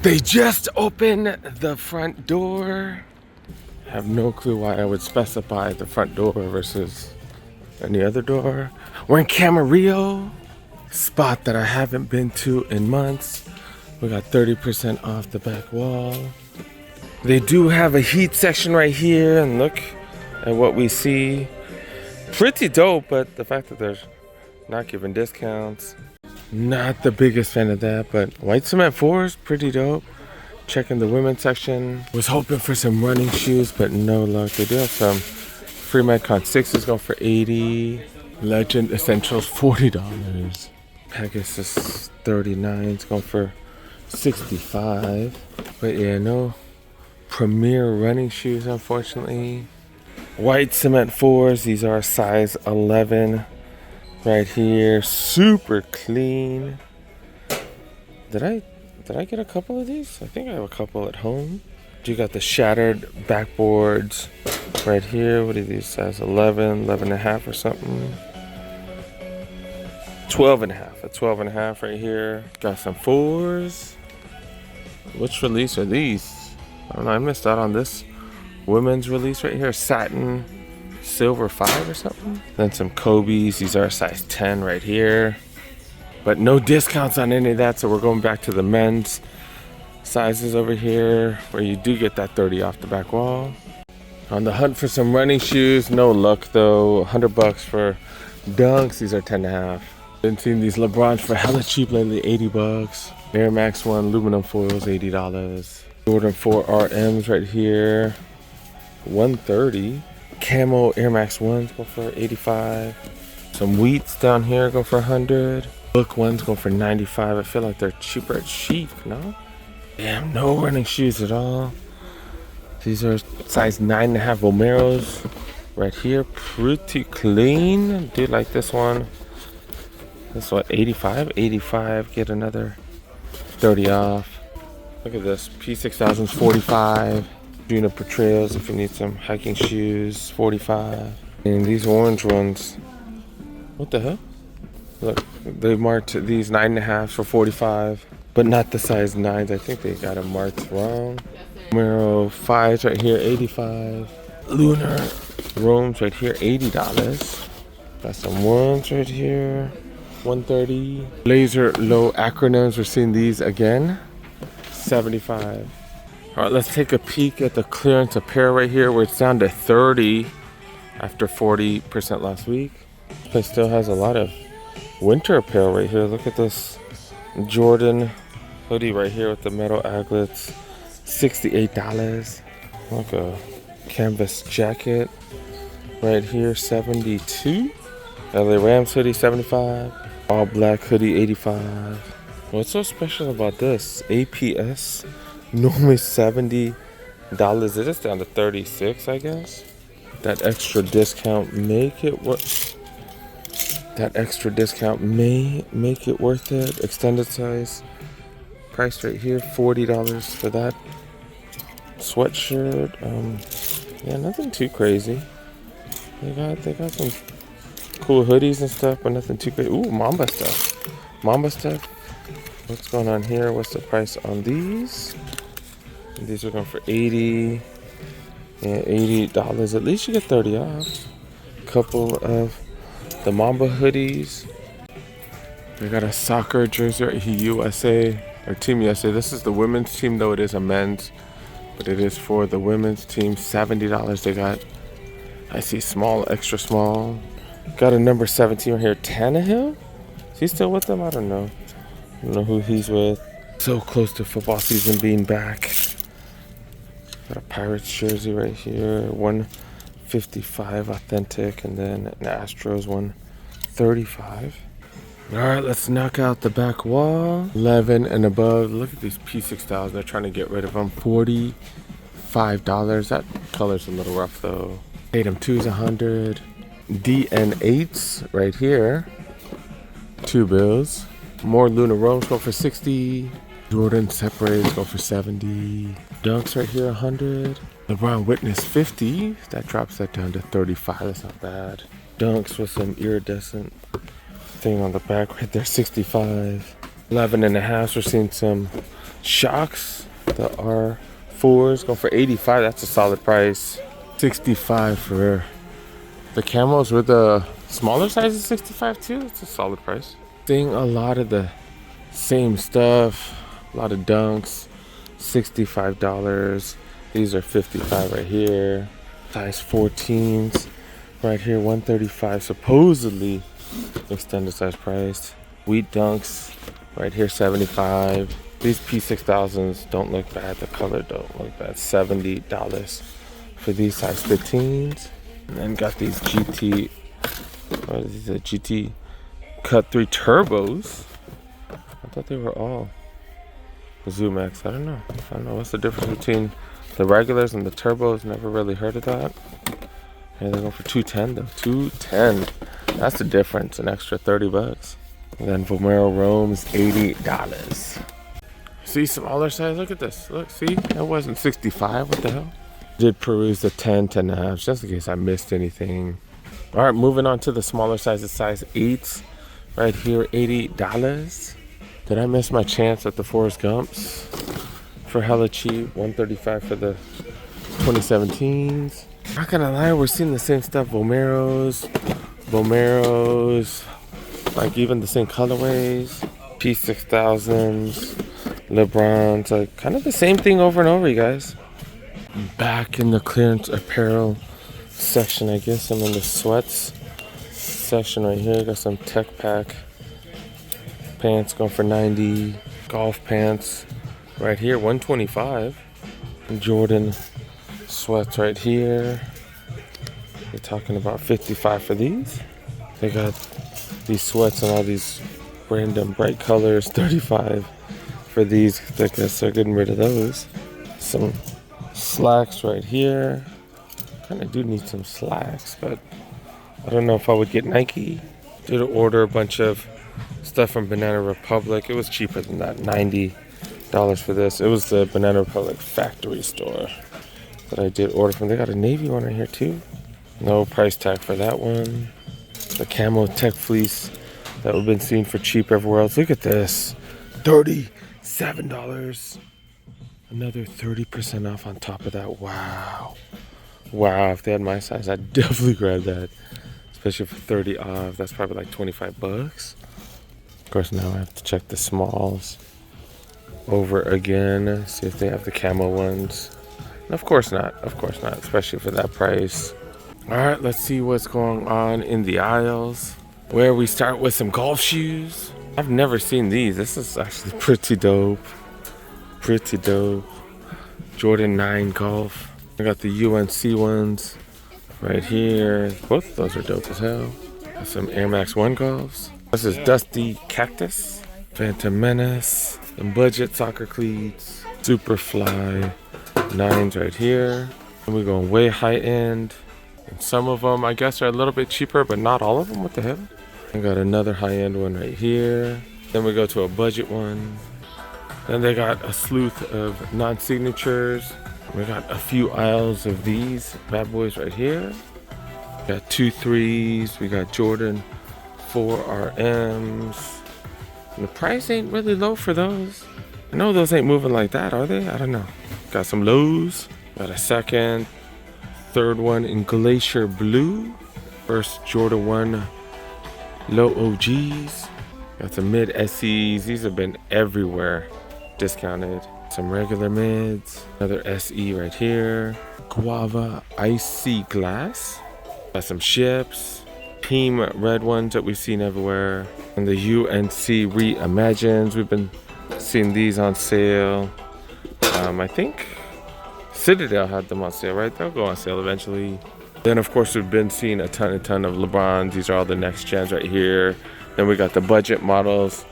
They just opened the front door. I have no clue why I would specify the front door versus any other door. We're in Camarillo, spot that I haven't been to in months. We got 30% off the back wall. They do have a heat section right here, and look at what we see. Pretty dope, but the fact that they're not giving discounts, not the biggest fan of that. But white cement 4s, pretty dope. Checking the women's section. Was hoping for some running shoes, but no luck. They do have some free Metcon 6s going for $80. Legend Essentials $40. Pegasus 39s going for $65. But yeah, no Premier running shoes, unfortunately. White cement 4s. These are size 11 right here. Super clean. Did I get a couple of these? I think I have a couple at home. You got the shattered backboards right here. What are these? Size 11, 11 and a half or something. 12 and a half. A 12 and a half right here. Got some 4s. Which release are these? I don't know. I missed out on this women's release right here. Satin silver 5 or something. Then some Kobe's. These are size 10 right here. But no discounts on any of that, so we're going back to the men's sizes over here, where you do get that 30 off the back wall. On the hunt for some running shoes, no luck though. $100 for Dunks. These are 10 and a half. Been seeing these LeBrons for hella cheap lately, $80. Air Max 1 aluminum foils, $80. Jordan 4 RMs right here, $130. Camo Air Max 1s go for $85. Some Wheats down here go for $100. Book ones go for $95. I feel like they're cheaper at Chic, no? Damn, no running shoes at all. These are size 9.5 Vomeros right here. Pretty clean. Do like this one. This one, 85? 85, get another 30 off. Look at this. P6000's 45. Juniper Trails if you need some hiking shoes, 45. And these orange ones, what the hell? Look, they marked these 9.5 for 45, but not the size 9s. I think they got them marked wrong. Camaro 5s right here, 85. Lunar Roams right here, $80. Got some ones right here, 130. Laser Low Acronyms, we're seeing these again, 75. All right, let's take a peek at the clearance apparel right here, where it's down to 30 after 40% last week. This place still has a lot of winter apparel right here. Look at this Jordan hoodie right here with the metal aglets, $68. Like a canvas jacket right here, $72. LA Rams hoodie, $75. All black hoodie, $85. What's so special about this? APS, normally $70. It is down to $36, I guess. That extra discount make it worth. That extra discount may make it worth it. Extended size price right here, $40 for that sweatshirt. Yeah, nothing too crazy. They got some cool hoodies and stuff, but nothing too crazy. Ooh, Mamba stuff. Mamba stuff. What's going on here? What's the price on these? These are going for $80 and $80. At least you get 30 off. Couple of the Mamba hoodies. They got a soccer jersey right here, USA, or Team USA. This is the women's team, though it is a men's, but it is for the women's team. $70 they got. I see small, extra small. Got a number 17 right here, Tannehill. Is he still with them? I don't know. I don't know who he's with. So close to football season being back. Got a Pirates jersey right here, 155 authentic, and then an Astros 135. All right, let's knock out the back wall. 11 and above. Look at these P6000. They're trying to get rid of them. $45. That color's a little rough though. Tatum 2's 100. DN8s right here. $2. More Lunar Roams go for 60. Jordan Separates go for 70. Dunks right here, 100. LeBron Witness 50. That drops that down to 35. That's not bad. Dunks with some iridescent thing on the back right there, 65. 11 and a half. We're seeing some Shocks, the R4s going for 85. That's a solid price. 65 for the camos with the smaller sizes. 65 too. It's a solid price. Seeing a lot of the same stuff. A lot of dunks. $65. These are 55 right here. Size 14s right here. 135. Supposedly extended size price. Wheat dunks right here. 75. These P6000s don't look bad. The color don't look bad. $70 for these size 15s. And then got these GT. What is this? GT Cut 3 turbos. I thought they were all ZoomX. I don't know. What's the difference between the regulars and the turbos. Never really heard of that. Yeah, they're going for 210 though. 210. That's the difference. An extra 30 bucks. And then Vomero Rome's $80. See, smaller size. Look at this. Look, see? That wasn't 65. What the hell? Did peruse the 10 and a half, just in case I missed anything. All right, moving on to the smaller sizes. Size 8s. Right here, $80. Did I miss my chance at the Forrest Gumps? For hella cheap. $135 for the 2017s. Not gonna lie, we're seeing the same stuff. Vomeros, like even the same colorways. P6000s, LeBrons, like kind of the same thing over and over, you guys. Back in the clearance apparel section, I guess I'm in the sweats section right here. Got some Tech Pack pants going for 90. Golf pants right here, 125. Jordan sweats right here. They're talking about 55 for these. They got these sweats and all these random bright colors, 35 for these. I guess they're getting rid of those. Some slacks right here. Kind of do need some slacks, but I don't know if I would get Nike. Did order a bunch of stuff from Banana Republic. It was cheaper than that, $90 for this. It was the Banana Republic factory store that I did order from. They got a navy one right here too. No price tag for that one. The camo tech fleece that we've been seeing for cheap everywhere else. Look at this, $37. Another 30% off on top of that. Wow. If they had my size, I'd definitely grab that. Especially for 30 off. That's probably like 25 bucks. Of course, now I have to check the smalls over again. See if they have the camo ones. And of course not. Especially for that price. All right, let's see what's going on in the aisles. Where we start with some golf shoes. I've never seen these. This is actually pretty dope. Jordan 9 Golf. I got the UNC ones right here. Both of those are dope as hell. Got some Air Max 1 Golfs. This is Dusty Cactus. Phantom Menace. And budget soccer cleats. Superfly 9s right here. And we're going way high end. And some of them, I guess, are a little bit cheaper, but not all of them. What the hell? I got another high end one right here. Then we go to a budget one. Then they got a slew of non-signatures. We got a few aisles of these bad boys right here. We got 2 3s. We got Jordan 4 RMs. And the price ain't really low for those. I know those ain't moving like that, are they? I don't know. Got some lows. Got a second, third one in Glacier Blue. First Jordan 1 low OGs. Got some mid SEs. These have been everywhere. Discounted. Some regular mids. Another SE right here. Guava Icy Glass. Got some ships. Team red ones that we've seen everywhere. And the UNC Reimagines. We've been seeing these on sale. I think Citadel had them on sale, right? They'll go on sale eventually. Then of course we've been seeing a ton of LeBrons. These are all the next gens right here. Then we got the budget models.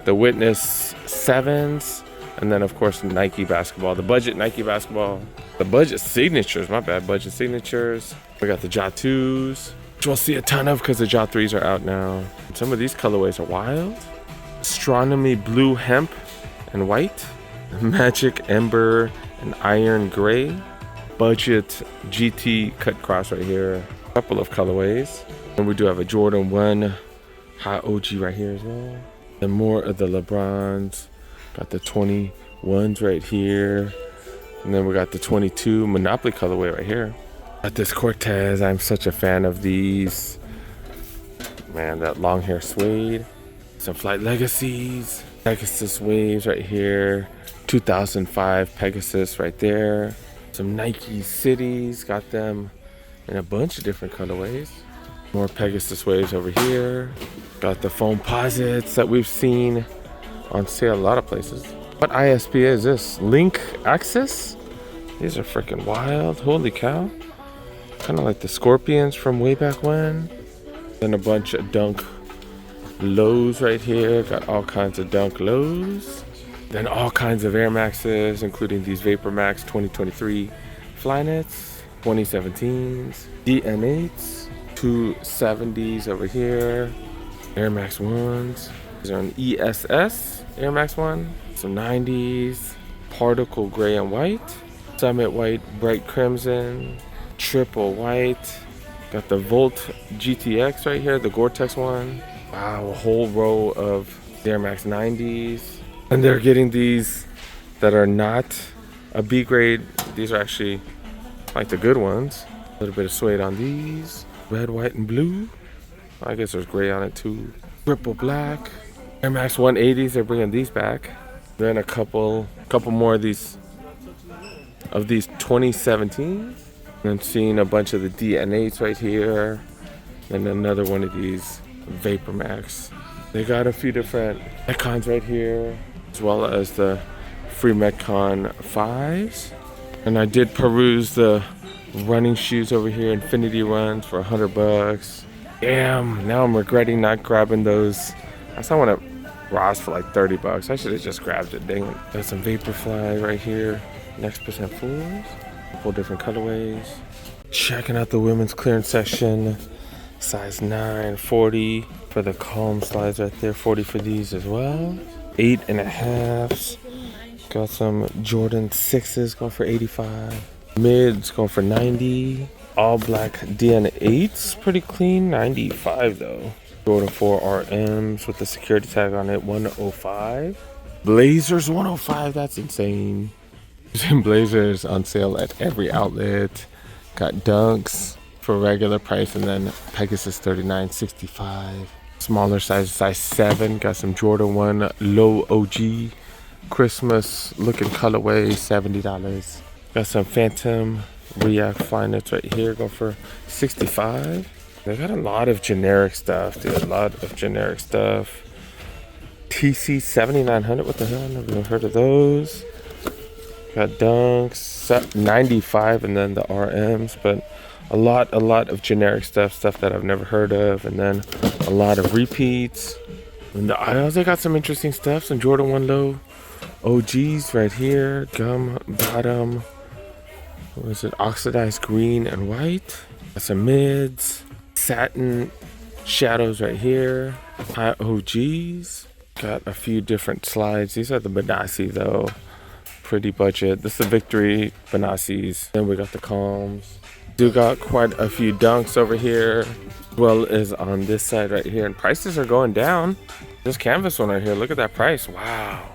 The Witness 7s. And then, of course, Nike basketball. The budget Nike basketball. The budget signatures. My bad. Budget signatures. We got the Ja 2s, which we'll see a ton of because the Ja 3s are out now. And some of these colorways are wild. Astronomy blue hemp and white. Magic ember and iron gray. Budget GT cut cross right here. A couple of colorways. And we do have a Jordan 1 high OG right here as well. And more of the LeBrons. Got the 20 ones right here. And then we got the 22 Monopoly colorway right here. Got this Cortez. I'm such a fan of these. Man, that long hair suede. Some Flight Legacies. Pegasus waves right here. 2005 Pegasus right there. Some Nike Cities. Got them in a bunch of different colorways. More Pegasus waves over here. Got the foam posits that we've seen on sale a lot of places. What ISP is this? Link Access? These are freaking wild. Holy cow. Kind of like the Scorpions from way back when. Then a bunch of Dunk Lows right here. Got all kinds of Dunk Lows. Then all kinds of Air Maxes, including these Vapor Max 2023 Flyknits, 2017s, DN8s, 270s over here, Air Max 1s. These are an ESS Air Max 1. Some 90s, Particle Gray and White, Summit White Bright Crimson, Triple White. Got the Volt GTX right here, the Gore-Tex one. Wow, a whole row of Air Max 90s. And they're getting these that are not a B grade. These are actually like the good ones. A little bit of suede on these. Red, white, and blue. I guess there's gray on it too. Triple black. Air Max 180s, they're bringing these back. Then a couple more of these 2017s. And seeing a bunch of the DN8s right here. And another one of these Vapor Max. They got a few different Metcons right here, as well as the free Metcon 5s. And I did peruse the running shoes over here, Infinity Runs for $100. Damn, now I'm regretting not grabbing those. I saw one at Ross for like $30. I should have just grabbed it, dang it. There's some Vaporfly right here, Next Percent 4s, a couple different colorways. Checking out the women's clearance section, size 9, 40 for the calm slides right there, 40 for these as well. 8.5s. Got some Jordan 6s going for 85. Mids going for 90. All black DN8s, pretty clean, 95 though. Jordan 4 RMs with the security tag on it, 105. Blazers 105, that's insane. Blazers on sale at every outlet. Got Dunks for regular price, and then Pegasus 39.65. Smaller size 7. Got some Jordan 1 low OG Christmas looking colorway, $70. Got some Phantom React Flyknits right here, go for 65. They got a lot of generic stuff, dude. A lot of generic stuff. TC 7900, what the hell? Never even heard of those. Got Dunks 95, and then the RMs, but a lot of generic stuff that I've never heard of, and then a lot of repeats. In the aisles, they got some interesting stuff. Some Jordan 1 low OGs right here. Gum bottom. What is it? Oxidized green and white. Got some mids. Satin shadows right here. High OGs. Got a few different slides. These are the Benassi though. Pretty budget. This is the Victory Benassis. Then we got the Calms. Do got quite a few Dunks over here, as well as on this side right here. And prices are going down. This canvas one right here, look at that price. Wow.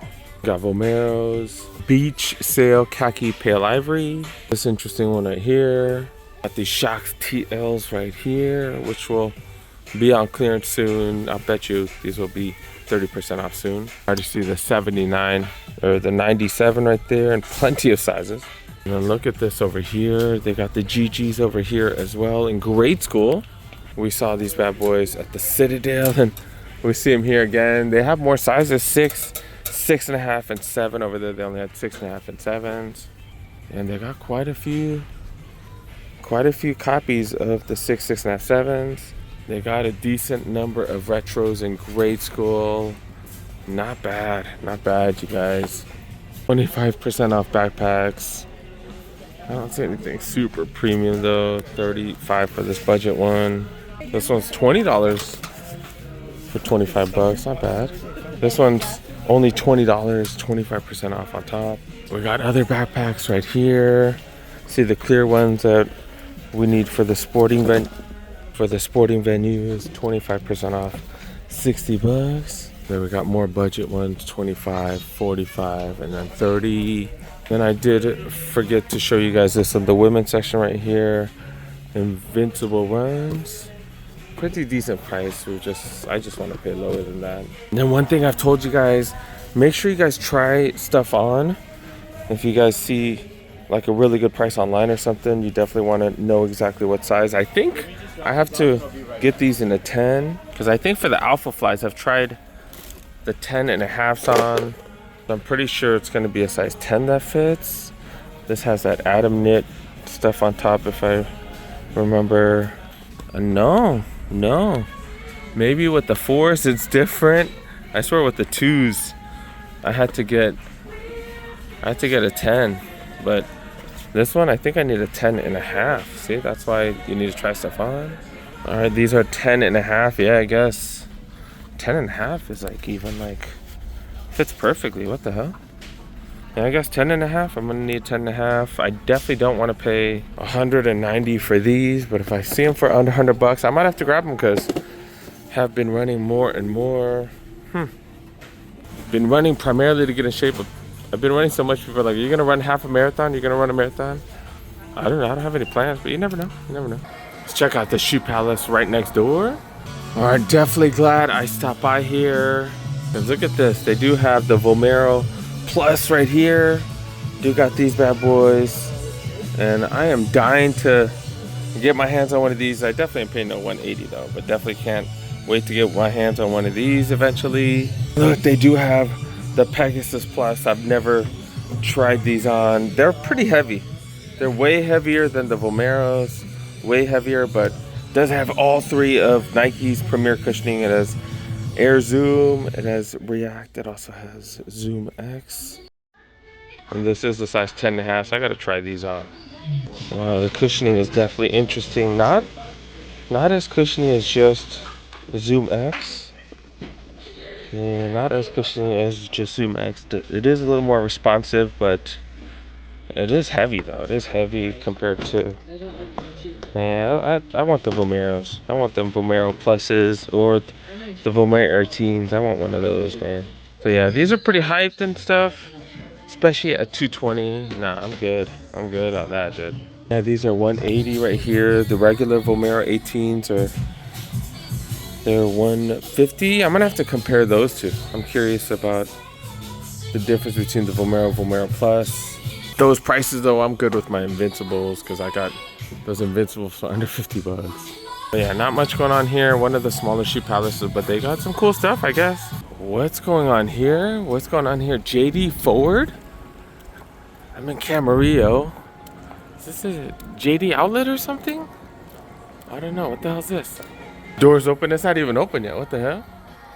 Got Vomeros. Beach Sale Khaki Pale Ivory. This interesting one right here. Got these Shocks TLs right here, which will be on clearance soon. I'll bet you these will be 30% off soon. I already see the 79 or the 97 right there, and plenty of sizes. And then look at this over here. They got the GGs over here as well. In grade school, we saw these bad boys at the Citadel, and we see them here again. They have more sizes, 6, 6.5, and 7 over there. They only had 6.5 and 7s. And they got quite a few copies of the 6, 6.5, 7s. They got a decent number of retros in grade school. Not bad, you guys. 25% off backpacks. I don't see anything super premium though. 35 for this budget one. This one's $20 for 25 bucks. Not bad. This one's only $20, 25% off on top. We got other backpacks right here. See the clear ones that we need for the sporting venues, 25% off, 60 bucks. Then we got more budget ones, 25, 45, and then 30. Then I did forget to show you guys this in the women's section right here. Invincible ones. Pretty decent price. I just want to pay lower than that. And then one thing I've told you guys, make sure you guys try stuff on. If you guys see like a really good price online or something, you definitely want to know exactly what size. I think I have to get these in a 10 because I think for the Alpha Flies I've tried the 10.5s on. I'm pretty sure it's going to be a size 10 that fits. This has that Atom knit stuff on top if I remember. No, maybe with the 4s it's different. I swear with the 2s I had to get a 10, but this one I think I need a 10.5. See, that's why you need to try stuff on. All right, these are 10.5. Yeah, I guess 10.5 is like even like fits perfectly. What the hell? Yeah, I guess 10.5. I'm gonna need 10.5. I definitely don't want to pay 190 for these, but if I see them for under $100, I might have to grab them because have been running more and more. Been running primarily to get in shape. I've been running so much. People are like, "You're gonna run half a marathon? You're gonna run a marathon?" I don't know. I don't have any plans, but you never know. You never know. Let's check out the Shoe Palace right next door. All right, definitely glad I stopped by here. Cause look at this. They do have the Vomero Plus right here. Do got these bad boys, and I am dying to get my hands on one of these. I definitely ain't paying no 180 though, but definitely can't wait to get my hands on one of these eventually. Look, they do have the Pegasus Plus. I've never tried these on. They're pretty heavy. They're way heavier than the Vomeros, way heavier, but does have all three of Nike's premier cushioning. It has Air Zoom, it has React, it also has Zoom X. And this is the size 10.5, so I gotta try these on. Wow, the cushioning is definitely interesting. Not as cushiony as just Zoom X. Yeah, not as cushiony as just Zoom X. It is a little more responsive, but it is heavy though. It is heavy compared to. Man, I want the Vomeros. I want them Vomero Pluses or the Vomero 18s. I want one of those, man. So yeah, these are pretty hyped and stuff, especially at 220. Nah, I'm good. I'm good on that, dude. Yeah, these are 180 right here. The regular Vomero 18s they're 150. I'm gonna have to compare those two. I'm curious about the difference between the Vomero Plus. Those prices though, I'm good with my Invincibles because I got those Invincibles for under $50. But yeah, not much going on here. One of the smaller Shoe Palaces, but they got some cool stuff, I guess. What's going on here? What's going on here? JD Forward? I'm in Camarillo. Is this a JD outlet or something? I don't know. What the hell is this? Doors open. It's not even open yet. What the hell?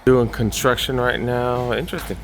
Doing construction right now. Interesting.